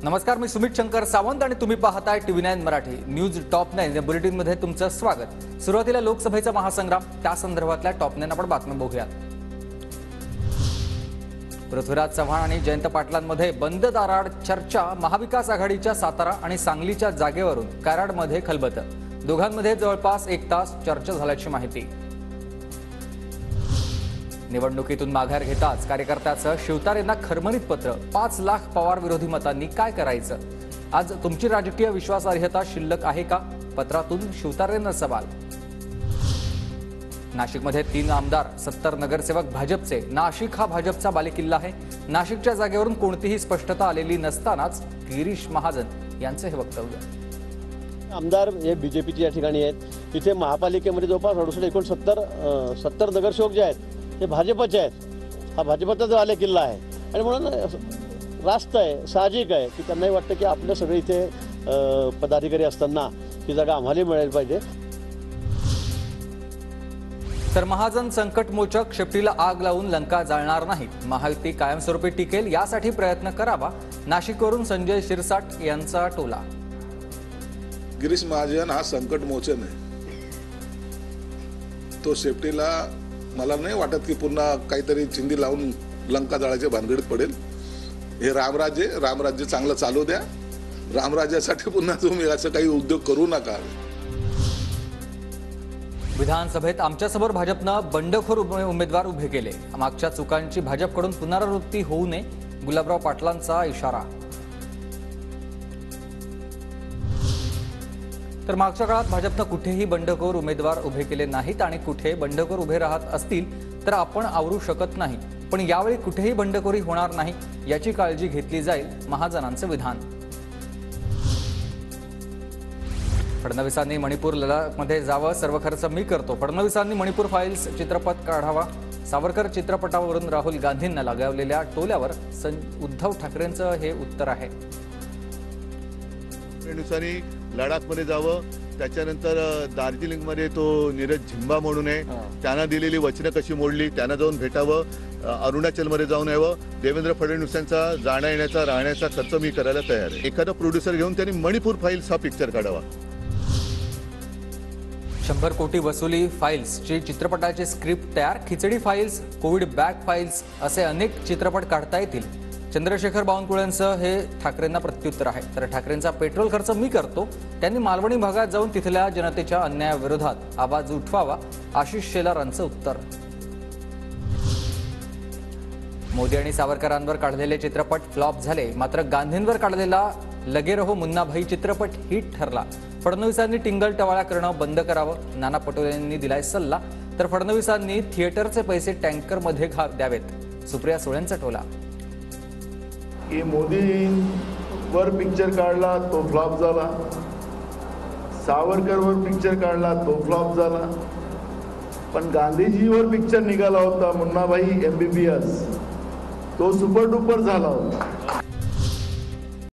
नमस्कार, मी सुमित शंकर सावंत आणि तुम्ही पाहताय TV9 मराठी न्यूज टॉप 9 या बुलेटिन मध्ये तुमचं स्वागत। सुरुवातीला लोकसभेचा महासंग्राम त्या संदर्भातल्या टॉप 9 आपण बातम्या बघूयात। पृथ्वीराज चव्हाण आणि जयंत पाटलांमध्ये बंद दाराआड चर्चा। महाविकास आघाडीच्या सातारा आणि सांगलीच्या जागेवरून कराडमध्ये खलबत। दोघांमध्ये जवळपास 1 तास चर्चा झाल्याची माहिती। निवडणुकीतून माघार घेताच कार्यकर्त्याचं शिवतारेंना खरमरीत पत्र। 5 लाख पवार विरोधी मतांनी काय करायचं? आज तुमची राजकीय विश्वासार्हता शिल्लक आहे का? पत्रातून शिवतारेंना सवाल। नाशिकमध्ये 3 आमदार 70 नगरसेवक भाजपचे। नाशिक हा भाजपचा बालेकिल्ला आहे। नाशिकच्या जागेवरून कोणतीही स्पष्टता आलेली नसतानाच गिरीश महाजन यांचे हे वक्तव्य। आमदार हे बीजेपीचे या ठिकाणी आहेत। तिथे महापालिकेमध्ये जवळपास 70 नगरसेवक जे आहेत ते भाजपचे आहेत। हा भाजपचा जो बालेकिल्ला आहे आणि म्हणून रास्त आहे, साहजिक आहे की त्यांनाही वाटतं की आपलं सगळे इथे पदाधिकारी असताना ही जागा आम्हाला मिळायला पाहिजे। तर महाजन संकटमोचक, शेपटीला आग लावून लंका जाळणार नाही। महायुती कायमस्वरूपी टिकेल यासाठी प्रयत्न करावा। नाशिकवरून संजय शिरसाट यांचा टोला। गिरीश महाजन हा संकटमोचन आहे। तो शेपटीला मला नाही वाटत की पुन्हा काहीतरी चिंदी लावून लंका जाळाच्या भानगडीत पडेल। हे रामराज्य चांगलं चालू द्या। रामराज्यासाठी पुन्हा तुम्ही असं काही उद्योग करू नका। विधानसभेत आमच्यासमोर भाजपनं बंडखोर उमेदवार उभे केले। मागच्या चुकांची भाजपकडून पुनरावृत्ती होऊ नये, गुलाबराव पाटलांचा इशारा। तर मागच्या काळात भाजपनं कुठेही बंडखोर उमेदवार उभे केले नाहीत आणि कुठे बंडखोर उभे राहत असतील तर आपण आवरू शकत नाही, पण यावेळी कुठेही बंडखोरी होणार नाही याची काळजी घेतली जाईल, महाजनांचं विधान। फडणवीसांनी मणिपूर लडाखमध्ये जावं, सर्व खर्च मी करतो। फडणवीसांनी मणिपूर फाईल्स चित्रपट काढावा। सावरकर चित्रपटावरून राहुल गांधींना लगावलेल्या टोल्यावर उद्धव ठाकरेंचं हे उत्तर आहे। फडणवीसांनी लडाखमध्ये जावं, त्याच्यानंतर दार्जिलिंगमध्ये तो नीरज झिंबा म्हणून आहे, त्यांना दिलेली वचनं कशी मोडली, त्यांना जाऊन भेटावं। अरुणाचलमध्ये जाऊन यावं। देवेंद्र फडणवीसांचा जाण्या येण्याचा राहण्याचा खर्च मी करायला तयार आहे। एखादा प्रोड्युसर घेऊन त्यांनी मणिपूर फाईल्स हा पिक्चर काढावा। 100 कोटी वसुली फाईल्सची चित्रपटाची स्क्रिप्ट तयार। खिचडी फाईल्स, कोविड बॅक फाईल्स असे अनेक चित्रपट काढता येतील। चंद्रशेखर बावनकुळेंचं हे ठाकरेंना प्रत्युत्तर आहे। तर ठाकरेंचा पेट्रोल खर्च मी करतो। त्यांनी मालवणी भागात जाऊन तिथल्या जनतेच्या अन्यायाविरोधात आवाज उठवावा, आशिष शेलारांचं उत्तर। मोदी आणि सावरकरांवर काढलेले चित्रपट फ्लॉप झाले, मात्र गांधींवर काढलेला लगे रहो मुन्ना भाई चित्रपट हिट ठरला। फडणवीसांनी टिंगल टवाळा करणं बंद करावं, नाना पटोलेंनी दिलाय सल्ला। तर फडणवीसांनी थिएटरचे पैसे टँकरमध्ये द्यावेत, सुप्रिया सुळेंचा टोला। की मोदीवर पिक्चर काढला तो फ्लॉप झाला, सावरकरवर पिक्चर काढला तो फ्लॉप झाला, पण गांधीजीवर पिक्चर निघाला होता मुन्नाभाई MBBS, तो सुपर डुपर झाला होता।